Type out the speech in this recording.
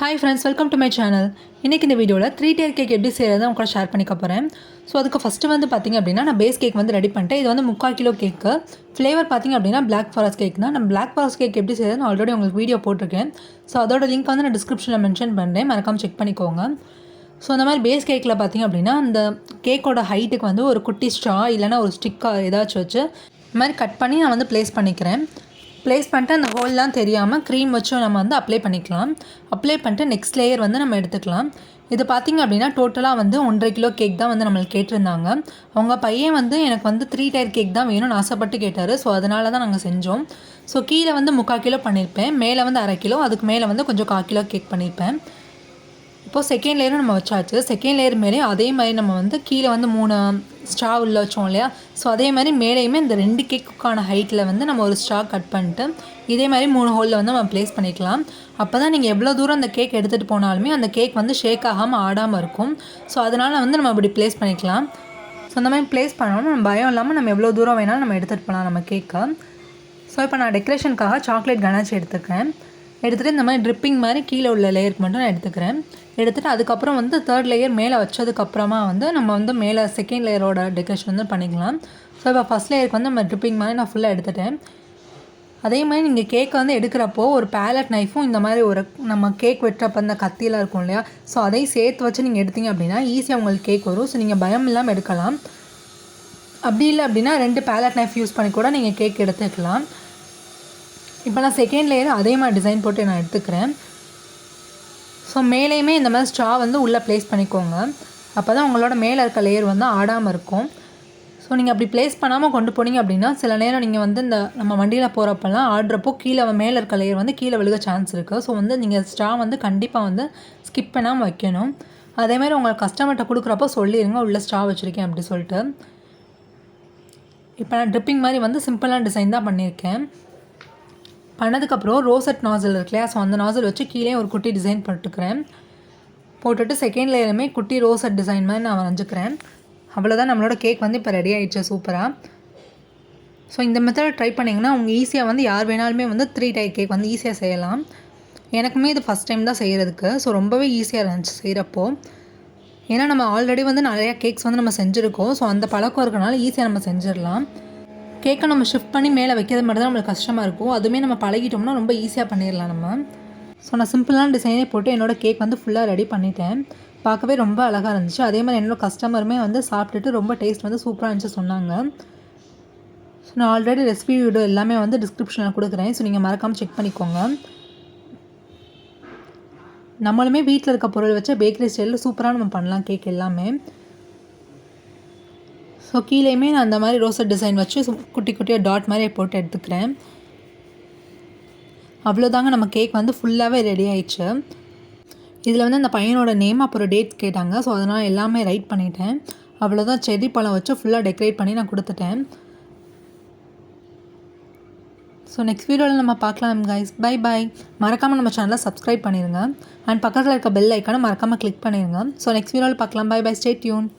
Hi friends, welcome to my channel. இன்னைக்கு இந்த வீடியோல 3 tier கேக் எப்படி செய்யறதை உங்க கூட ஷேர் பண்ணிக்க போறேன். சோ அதுக்கு ஃபர்ஸ்ட் வந்து பாத்தீங்க அப்படினா நான் பேஸ் கேக் வந்து ரெடி பண்ணிட்டேன். இது வந்து 3/4 கிலோ கேக். ஃப்ளேவர் பாத்தீங்க அப்படினா Black Forest கேக் தான். நான் Black Forest கேக் எப்படி செய்யறதுன்னு ஆல்ரெடி உங்களுக்கு வீடியோ போட்டுருக்கேன். சோ அதோட லிங்க் வந்து நான் டிஸ்கிரிப்ஷன்ல மென்ஷன் பண்றேன். மறக்காம செக் பண்ணிக்கோங்க. ஸோ அந்த மாதிரி பேஸ் கேக்கில் பார்த்திங்க அப்படின்னா அந்த கேக்கோட ஹைட்டுக்கு வந்து ஒரு குட்டி ஸ்ட்ரா இல்லைனா ஒரு ஸ்டிக்காக ஏதாச்சும் வச்சு இந்த மாதிரி கட் பண்ணி நான் வந்து ப்ளேஸ் பண்ணிக்கிறேன். ப்ளேஸ் பண்ணிட்டு அந்த ஹோல்லாம் தெரியாமல் க்ரீம் வச்சும் நம்ம வந்து அப்ளை பண்ணிக்கலாம். அப்ளை பண்ணிட்டு நெக்ஸ்ட் லேயர் வந்து நம்ம எடுத்துக்கலாம். இது பார்த்திங்க அப்படின்னா டோட்டலாக வந்து 1.5 கிலோ கேக் தான் வந்து நம்மளுக்கு கேட்டிருந்தாங்க. அவங்க பையன் வந்து எனக்கு வந்து 3 டயர் கேக் தான் வேணும்னு ஆசைப்பட்டு கேட்டார். ஸோ அதனால தான் நாங்கள் செஞ்சோம். ஸோ கீழே வந்து 3/4 கிலோ பண்ணியிருப்பேன், மேலே வந்து 1/2 கிலோ, அதுக்கு மேலே வந்து கொஞ்சம் 1/4 கிலோ கேக் பண்ணியிருப்பேன். இப்போது செகண்ட் லேயரும் நம்ம வச்சாச்சு. செகண்ட் லேயர் மேலே அதே மாதிரி நம்ம வந்து கீழே வந்து 3 ஸ்ட்ரா உள்ள வச்சோம் இல்லையா. ஸோ அதே மாதிரி மேலேயுமே இந்த 2 கேக்குக்கான ஹைட்டில் வந்து நம்ம ஒரு ஸ்ட்ரா கட் பண்ணிட்டு இதே மாதிரி 3 ஹோலில் வந்து நம்ம ப்ளேஸ் பண்ணிக்கலாம். அப்போ தான் நீங்கள் எவ்வளோ தூரம் அந்த கேக் எடுத்துகிட்டு போனாலுமே அந்த கேக் வந்து ஷேக் ஆகாமல் ஆடாமல் இருக்கும். ஸோ அதனால் வந்து நம்ம இப்படி ப்ளேஸ் பண்ணிக்கலாம். ஸோ அந்த மாதிரி ப்ளேஸ் பண்ணோம்னா நம்ம பயம் இல்லாமல் நம்ம எவ்வளோ தூரம் வேணாலும் நம்ம எடுத்துகிட்டு போகலாம் நம்ம கேக்கை. ஸோ இப்போ நான் டெக்கரேஷனுக்காக சாக்லேட் கனாச்சி எடுத்துக்கிறேன். எடுத்துகிட்டு இந்த மாதிரி ட்ரிப்பிங் மாதிரி கீழே உள்ள லேயருக்கு மட்டும் நான் எடுத்துக்கிறேன். எடுத்துகிட்டு அதுக்கப்புறம் வந்து 3rd லேயர் மேலே வச்சதுக்கப்புறமா வந்து நம்ம வந்து மேலே செகண்ட் லேயரோட டெக்கரேஷன் வந்து பண்ணிக்கலாம். ஸோ இப்போ ஃபஸ்ட் லேயருக்கு வந்து நம்ம ட்ரிப்பிங் மாதிரி நான் ஃபுல்லாக எடுத்துட்டேன். அதே மாதிரி நீங்கள் கேக்கை வந்து எடுக்கிறப்போ ஒரு பேலட் நைஃபும் இந்த மாதிரி ஒரு நம்ம கேக் வெட்டுறப்போ அந்த கத்தியெலாம் இருக்கும் இல்லையா. ஸோ அதையும் சேர்த்து வச்சு நீங்கள் எடுத்தீங்க அப்படின்னா ஈஸியாக உங்களுக்கு கேக் வரும். ஸோ நீங்கள் பயம் இல்லாமல் எடுக்கலாம். அப்படி இல்லை அப்படின்னா 2 பேலட் நைஃப் யூஸ் பண்ணி கூட நீங்கள் கேக் எடுத்துக்கலாம். இப்போ நான் செகண்ட் லேயர் அதே மாதிரி டிசைன் போட்டு நான் எடுத்துக்கிறேன். ஸோ மேலேயுமே இந்த மாதிரி ஸ்ட்ரா வந்து உள்ளே ப்ளேஸ் பண்ணிக்கோங்க. அப்போ தான் உங்களோட மேலே இருக்க லேயர் வந்து ஆடாமல் இருக்கும். ஸோ நீங்கள் அப்படி ப்ளேஸ் பண்ணாமல் கொண்டு போனீங்க அப்படின்னா சில நேரம் நீங்கள் வந்து இந்த நம்ம வண்டியில் போகிறப்பெல்லாம் ஆடுறப்போ கீழே மேலே இருக்க லேயர் வந்து கீழே விழுக சான்ஸ் இருக்குது. ஸோ வந்து நீங்கள் ஸ்ட்ரா வந்து கண்டிப்பாக வந்து ஸ்கிப் பண்ணாமல் வைக்கணும். அதேமாதிரி உங்கள் கஸ்டமர்கிட்ட கொடுக்குறப்போ சொல்லிடுங்க உள்ளே ஸ்ட்ரா வச்சுருக்கேன் அப்படி சொல்லிட்டு. இப்போ நான் ட்ரிப்பிங் மாதிரி வந்து சிம்பிளான டிசைன் தான் பண்ணியிருக்கேன். பண்ணதுக்கப்புறம் ரோசட் நாசில் இருக்கு இல்லையா. ஸோ அந்த நாசில் வச்சு கீழே ஒரு குட்டி டிசைன் போட்டுக்கிறேன். போட்டுட்டு செகண்ட் லேயருமே குட்டி ரோசட் டிசைன் மாதிரி நான் வரைஞ்சிக்கிறேன். அவ்வளோதான், நம்மளோட கேக் வந்து இப்போ ரெடி ஆகிடுச்சு சூப்பராக. ஸோ இந்த மெத்தட் ட்ரை பண்ணிங்கன்னா அவங்க ஈஸியாக வந்து யார் வேணாலுமே வந்து 3 டயர் கேக் வந்து ஈஸியாக செய்யலாம். எனக்குமே இது ஃபஸ்ட் டைம் தான் செய்கிறதுக்கு. ஸோ ரொம்பவே ஈஸியாக இருந்துச்சு செய்கிறப்போ. ஏன்னா நம்ம ஆல்ரெடி வந்து நிறையா கேக்ஸ் வந்து நம்ம செஞ்சுருக்கோம். ஸோ அந்த பழக்கம் இருக்கனால ஈஸியாக நம்ம செஞ்சிடலாம். கேக்கை நம்ம ஷிஃப்ட் பண்ணி மேலே வைக்கிறது மட்டும் தான் நம்மளுக்கு கஷ்டமாக இருக்கும். அதுவுமே நம்ம பழகிட்டோம்னா ரொம்ப ஈஸியாக பண்ணிடலாம் நம்ம. ஸோ நான் சிம்பிளான டிசைனே போட்டு என்னோடய கேக் வந்து ஃபுல்லாக ரெடி பண்ணிட்டேன். பார்க்கவே ரொம்ப அழகாக இருந்துச்சு. அதே மாதிரி என்னோடய கஸ்டமருமே வந்து சாப்பிட்டுட்டு ரொம்ப டேஸ்ட் வந்து சூப்பராக இருந்துச்சு சொன்னாங்க. ஸோ நான் ஆல்ரெடி ரெசிபி வீடியோ எல்லாமே வந்து டிஸ்கிரிப்ஷனில் கொடுக்குறேன். ஸோ நீங்கள் மறக்காமல் செக் பண்ணிக்கோங்க. நம்மளுமே வீட்டில் இருக்க பொருள் வச்சு பேக்கரி ஸ்டைலில் சூப்பராக நம்ம பண்ணலாம் கேக் எல்லாமே. ஸோ கீழேயுமே நான் அந்த மாதிரி ரோசட் டிசைன் வச்சு குட்டி குட்டியாக டாட் மாதிரி போட்டு எடுத்துக்கிறேன். அவ்வளோதாங்க, நம்ம கேக் வந்து ஃபுல்லாகவே ரெடி ஆயிடுச்சு. இதில் வந்து அந்த பையனோட நேம் அப்புறம் டேட்ஸ் கேட்டாங்க. ஸோ அதனால் எல்லாமே ரைட் பண்ணிட்டேன். அவ்வளோதான், செர்ரி பழம் வச்சு ஃபுல்லாக டெக்கரேட் பண்ணி நான் கொடுத்துட்டேன். ஸோ நெக்ஸ்ட் வீடியோவில் நம்ம பார்க்கலாம் கைஸ். Bye bye. மறக்காமல் நம்ம சேனலை சப்ஸ்கிரைப் பண்ணிடுங்க. அண்ட் பக்கத்தில் இருக்க பெல் ஐக்கானை மறக்காமல் கிளிக் பண்ணிடுங்க. ஸோ நெக்ஸ்ட் வீடியோவில் பார்க்கலாம். Bye bye, stay tune.